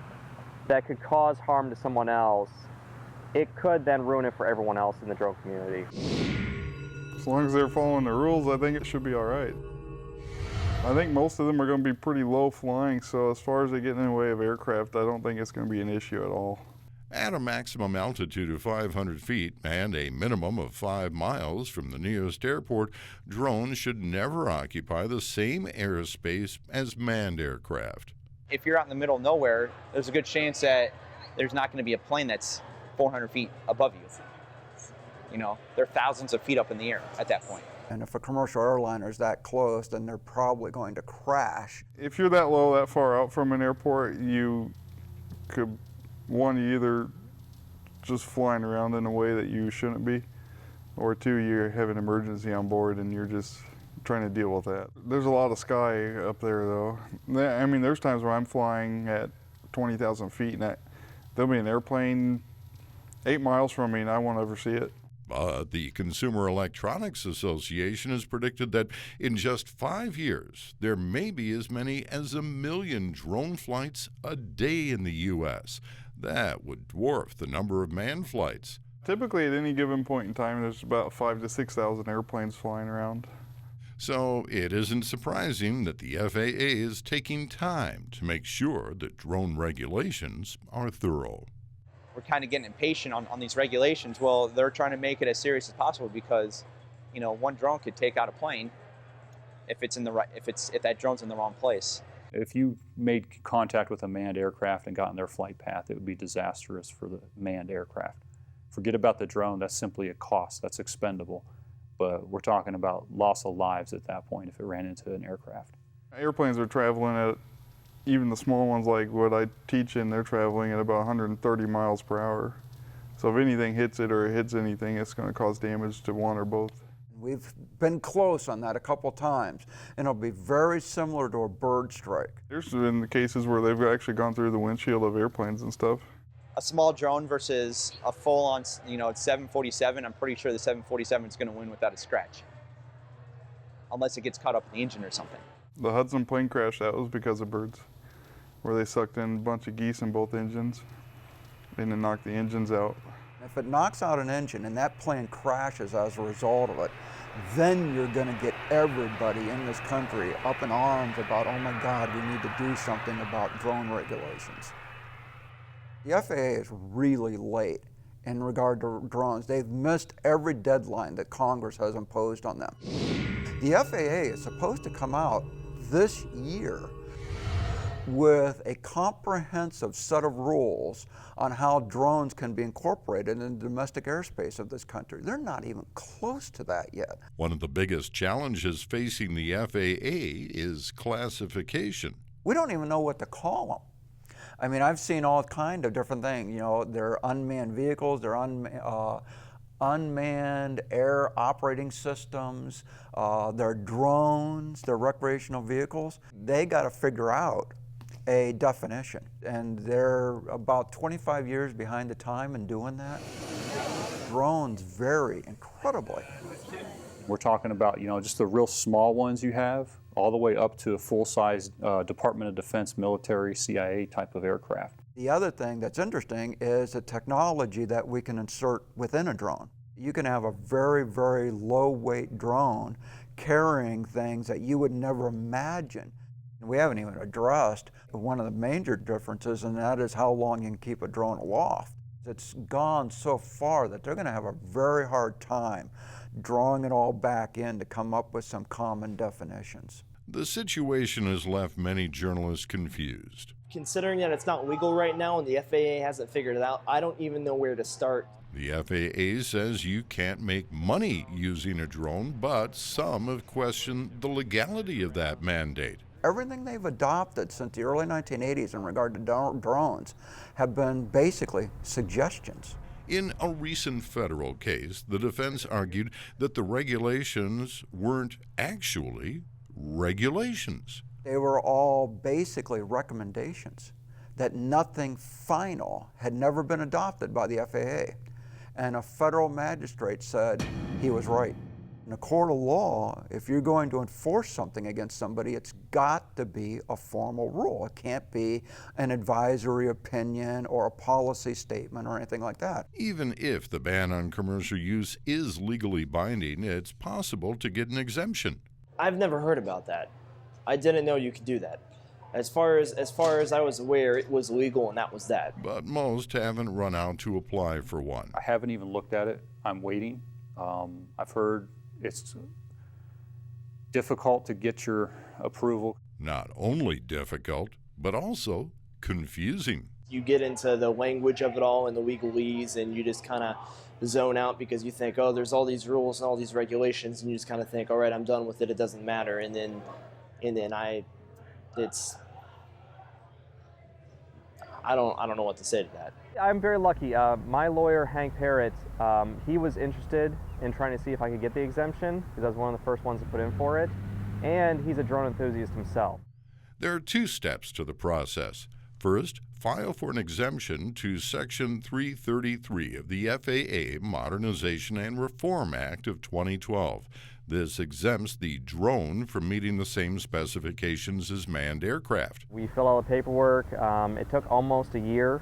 that could cause harm to someone else, it could then ruin it for everyone else in the drone community. As long as they're following the rules, I think it should be all right. I think most of them are going to be pretty low flying, so as far as they get in the way of aircraft, I don't think it's going to be an issue at all. At a maximum altitude of 500 feet and a minimum of 5 miles from the nearest airport, drones should never occupy the same airspace as manned aircraft. If you're out in the middle of nowhere, there's a good chance that there's not going to be a plane that's 400 feet above you. You know, they're thousands of feet up in the air at that point. And if a commercial airliner is that close, then they're probably going to crash. If you're that low, that far out from an airport, you could, one, you either just flying around in a way that you shouldn't be, or 2, you have an emergency on board and you're just trying to deal with that. There's a lot of sky up there though. I mean, there's times where I'm flying at 20,000 feet and there'll be an airplane 8 miles from me and I won't ever see it. But the Consumer Electronics Association has predicted that in just 5 years, there may be as many as 1 million drone flights a day in the U.S. That would dwarf the number of manned flights. Typically at any given point in time, there's about 5,000 to 6,000 airplanes flying around. So it isn't surprising that the FAA is taking time to make sure that drone regulations are thorough. We're kind of getting impatient on these regulations. Well, they're trying to make it as serious as possible because, one drone could take out a plane if that drone's in the wrong place. If you made contact with a manned aircraft and got in their flight path, it would be disastrous for the manned aircraft. Forget about the drone, that's simply a cost, that's expendable. But we're talking about loss of lives at that point if it ran into an aircraft. Airplanes are traveling at, even the small ones like what I teach in, they're traveling at about 130 miles per hour. So if anything hits it or it hits anything, it's going to cause damage to one or both. We've been close on that a couple times, and it'll be very similar to a bird strike. There's been cases where they've actually gone through the windshield of airplanes and stuff. A small drone versus a full-on, 747, I'm pretty sure the 747 is going to win without a scratch. Unless it gets caught up in the engine or something. The Hudson plane crash, that was because of birds, where they sucked in a bunch of geese in both engines, and then knocked the engines out. If it knocks out an engine and that plane crashes as a result of it, then you're going to get everybody in this country up in arms about, oh my God, we need to do something about drone regulations. The FAA is really late in regard to drones. They've missed every deadline that Congress has imposed on them. The FAA is supposed to come out this year with a comprehensive set of rules on how drones can be incorporated in the domestic airspace of this country. They're not even close to that yet. One of the biggest challenges facing the FAA is classification. We don't even know what to call them. I mean, I've seen all kind of different things. They're unmanned vehicles, they're unmanned air operating systems, they're drones, they're recreational vehicles. They got to figure out a definition, and they're about 25 years behind the time in doing that. Drones vary incredibly. We're talking about, just the real small ones you have, all the way up to a full-size Department of Defense, military, CIA type of aircraft. The other thing that's interesting is the technology that we can insert within a drone. You can have a very, very low-weight drone carrying things that you would never imagine. We haven't even addressed one of the major differences, and that is how long you can keep a drone aloft. It's gone so far that they're going to have a very hard time drawing it all back in to come up with some common definitions. The situation has left many journalists confused. Considering that it's not legal right now and the FAA hasn't figured it out, I don't even know where to start. The FAA says you can't make money using a drone, but some have questioned the legality of that mandate. Everything they've adopted since the early 1980s in regard to drones have been basically suggestions. In a recent federal case, the defense argued that the regulations weren't actually regulations. They were all basically recommendations, that nothing final had never been adopted by the FAA. And a federal magistrate said he was right. In a court of law, if you're going to enforce something against somebody, it's got to be a formal rule. It can't be an advisory opinion or a policy statement or anything like that. Even if the ban on commercial use is legally binding, it's possible to get an exemption. I've never heard about that. I didn't know you could do that. As far as I was aware, it was legal and that was that. But most haven't run out to apply for one. I haven't even looked at it. I'm waiting. I've heard it's difficult to get your approval. Not only difficult, but also confusing. You get into the language of it all and the legalese, and you just kind of zone out because you think, oh, there's all these rules and all these regulations, and you just kind of think, all right, I'm done with it. It doesn't matter. And then I don't know what to say to that. I'm very lucky. My lawyer, Hank Parrott, he was interested in trying to see if I could get the exemption, because I was one of the first ones to put in for it, and he's a drone enthusiast himself. There are two steps to the process. First, file for an exemption to Section 333 of the FAA Modernization and Reform Act of 2012. This exempts the drone from meeting the same specifications as manned aircraft. We fill out the paperwork. It took almost a year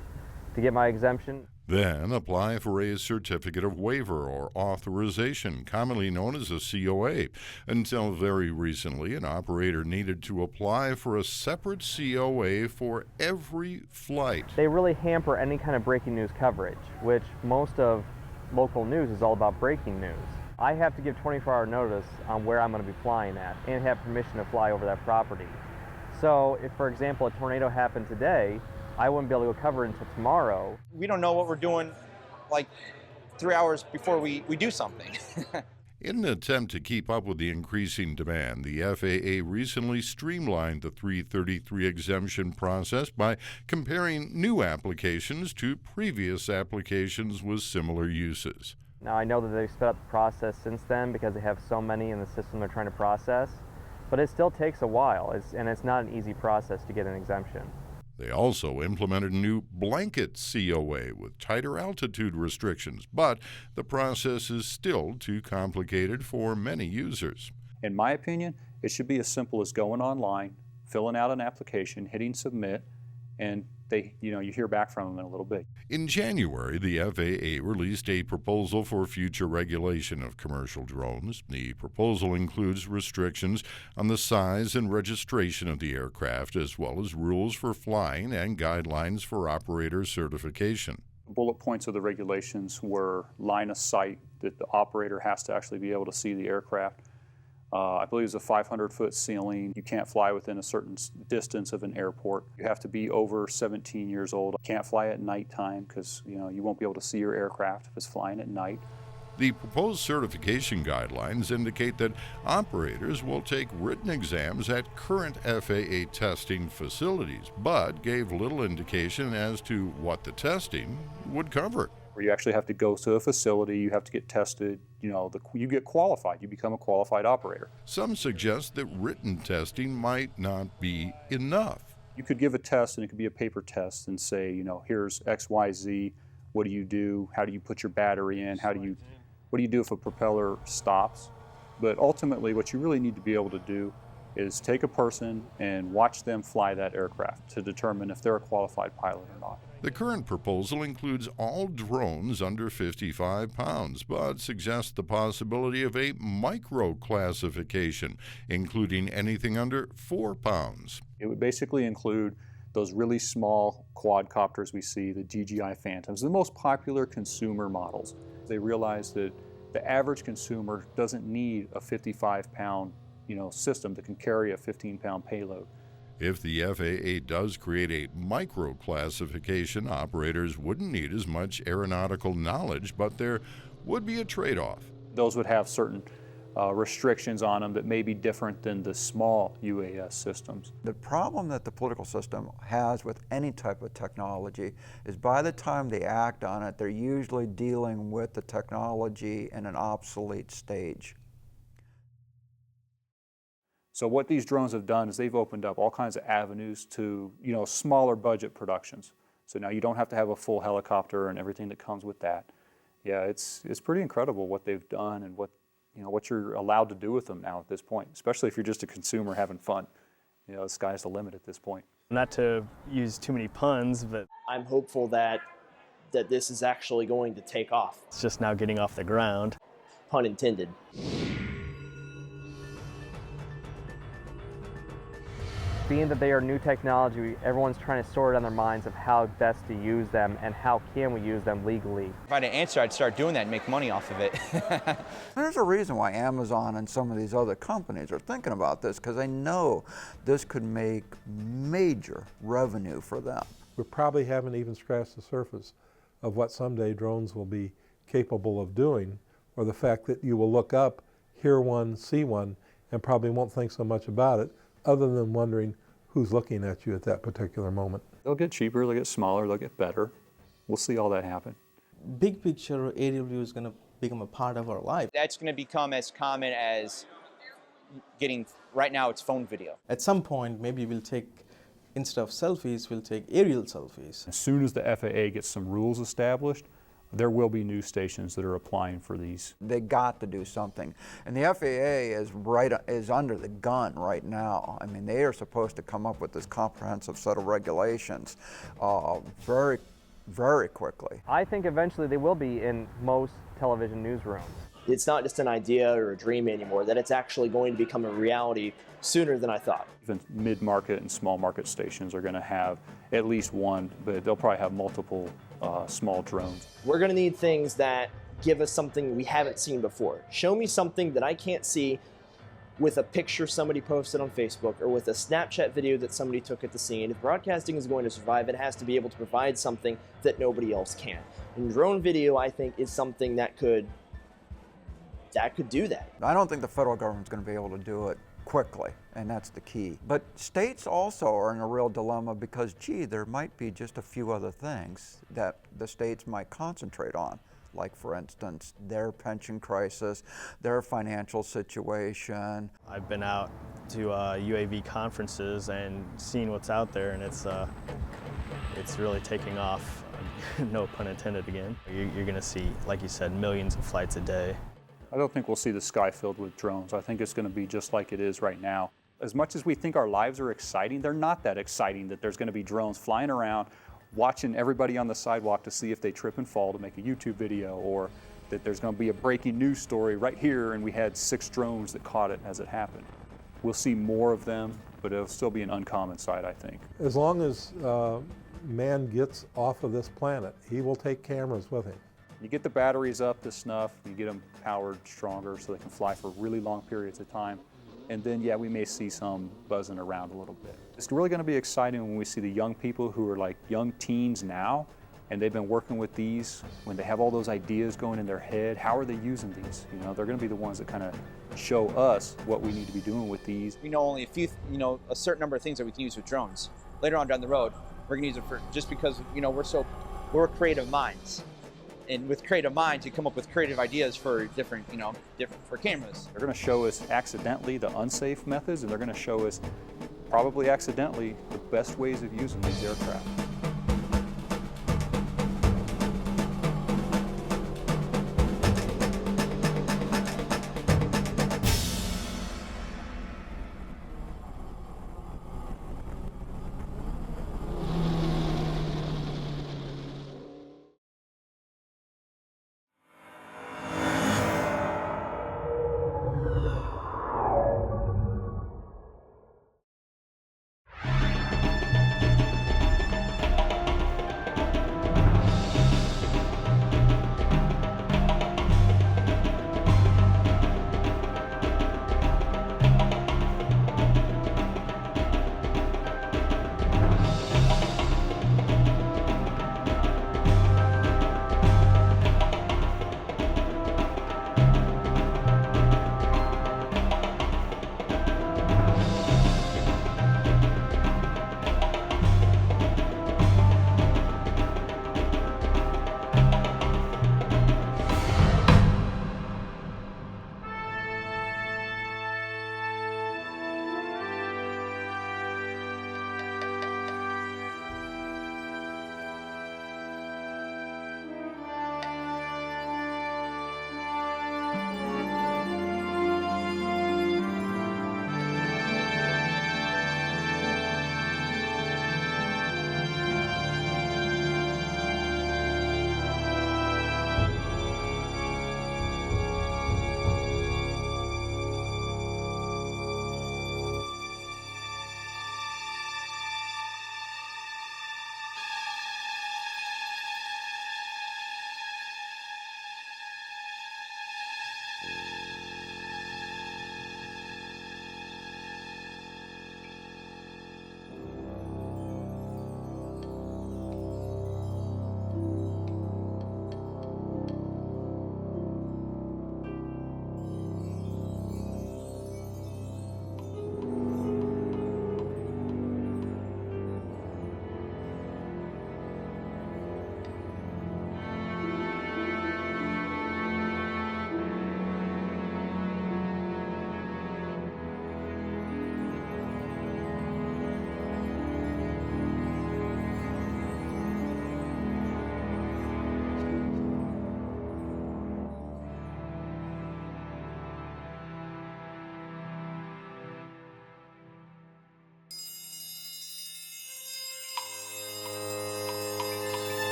to get my exemption. Then apply for a certificate of waiver or authorization, commonly known as a COA. Until very recently, an operator needed to apply for a separate COA for every flight. They really hamper any kind of breaking news coverage, which most of local news is all about breaking news. I have to give 24-hour notice on where I'm going to be flying at and have permission to fly over that property. So if, for example, a tornado happened today, I wouldn't be able to go cover it until tomorrow. We don't know what we're doing like 3 hours before we do something. In an attempt to keep up with the increasing demand, the FAA recently streamlined the 333 exemption process by comparing new applications to previous applications with similar uses. Now I know that they've sped up the process since then because they have so many in the system they're trying to process, but it still takes a while, and it's not an easy process to get an exemption. They also implemented a new blanket COA with tighter altitude restrictions, but the process is still too complicated for many users. In my opinion, it should be as simple as going online, filling out an application, hitting submit, and you hear back from them in a little bit. In January, the FAA released a proposal for future regulation of commercial drones. The proposal includes restrictions on the size and registration of the aircraft, as well as rules for flying and guidelines for operator certification. Bullet points of the regulations were line of sight, that the operator has to actually be able to see the aircraft. I believe it's a 500-foot ceiling. You can't fly within a certain distance of an airport. You have to be over 17 years old. You can't fly at nighttime because you won't be able to see your aircraft if it's flying at night. The proposed certification guidelines indicate that operators will take written exams at current FAA testing facilities, but gave little indication as to what the testing would cover. Where you actually have to go to a facility, you have to get tested, you get qualified, you become a qualified operator. Some suggest that written testing might not be enough. You could give a test, and it could be a paper test, and say, here's X, Y, Z, what do you do, how do you put your battery in, what do you do if a propeller stops? But ultimately, what you really need to be able to do is take a person and watch them fly that aircraft to determine if they're a qualified pilot or not. The current proposal includes all drones under 55 pounds, but suggests the possibility of a micro classification, including anything under 4 pounds. It would basically include those really small quadcopters we see, the DJI Phantoms, the most popular consumer models. They realize that the average consumer doesn't need a 55-pound system that can carry a 15-pound payload. If the FAA does create a micro-classification, operators wouldn't need as much aeronautical knowledge, but there would be a trade-off. Those would have certain restrictions on them that may be different than the small UAS systems. The problem that the political system has with any type of technology is by the time they act on it, they're usually dealing with the technology in an obsolete stage. So what these drones have done is they've opened up all kinds of avenues to, smaller budget productions. So now you don't have to have a full helicopter and everything that comes with that. Yeah, it's pretty incredible what they've done and what you're allowed to do with them now at this point, especially if you're just a consumer having fun. The sky's the limit at this point. Not to use too many puns, but I'm hopeful that this is actually going to take off. it's just now getting off the ground. Pun intended. Being that they are new technology, everyone's trying to sort it on their minds of how best to use them and how can we use them legally. If I had an answer, I'd start doing that and make money off of it. There's a reason why Amazon and some of these other companies are thinking about this, because they know this could make major revenue for them. We probably haven't even scratched the surface of what someday drones will be capable of doing, or the fact that you will look up, hear one, see one, and probably won't think so much about it, other than wondering who's looking at you at that particular moment. They'll get cheaper, they'll get smaller, they'll get better. We'll see all that happen. Big picture, aerial view is going to become a part of our life. That's going to become as common as right now it's phone video. At some point, maybe we'll take, instead of selfies, we'll take aerial selfies. As soon as the FAA gets some rules established, there will be news stations that are applying for these. They got to do something. And the FAA is under the gun right now. I mean, they are supposed to come up with this comprehensive set of regulations very, very quickly. I think eventually they will be in most television newsrooms. It's not just an idea or a dream anymore, that it's actually going to become a reality sooner than I thought. Even mid-market and small market stations are going to have at least one, but they'll probably have multiple small drones. We're going to need things that give us something we haven't seen before. Show me something that I can't see with a picture somebody posted on Facebook or with a Snapchat video that somebody took at the scene. If broadcasting is going to survive, it has to be able to provide something that nobody else can. And drone video, I think, is something that could do that. I don't think the federal government's going to be able to do it quickly, and that's the key. But states also are in a real dilemma because, gee, there might be just a few other things that the states might concentrate on, like, for instance, their pension crisis, their financial situation. I've been out to UAV conferences and seen what's out there, and it's really taking off, no pun intended again. You're going to see, like you said, millions of flights a day. I don't think we'll see the sky filled with drones. I think it's going to be just like it is right now. As much as we think our lives are exciting, they're not that exciting that there's going to be drones flying around, watching everybody on the sidewalk to see if they trip and fall to make a YouTube video, or that there's going to be a breaking news story right here and we had 6 drones that caught it as it happened. We'll see more of them, but it'll still be an uncommon sight, I think. As long as man gets off of this planet, he will take cameras with him. You get the batteries up to snuff, you get them powered stronger so they can fly for really long periods of time. And then, yeah, we may see some buzzing around a little bit. It's really going to be exciting when we see the young people who are like young teens now, and they've been working with these, when they have all those ideas going in their head, how are they using these? You know, they're going to be the ones that kind of show us what we need to be doing with these. We know only a certain number of things that we can use with drones. Later on down the road, we're going to use it for, just because, we're creative minds. And with creative minds, you come up with creative ideas for different for cameras. They're going to show us accidentally the unsafe methods, and they're going to show us probably accidentally the best ways of using these aircraft.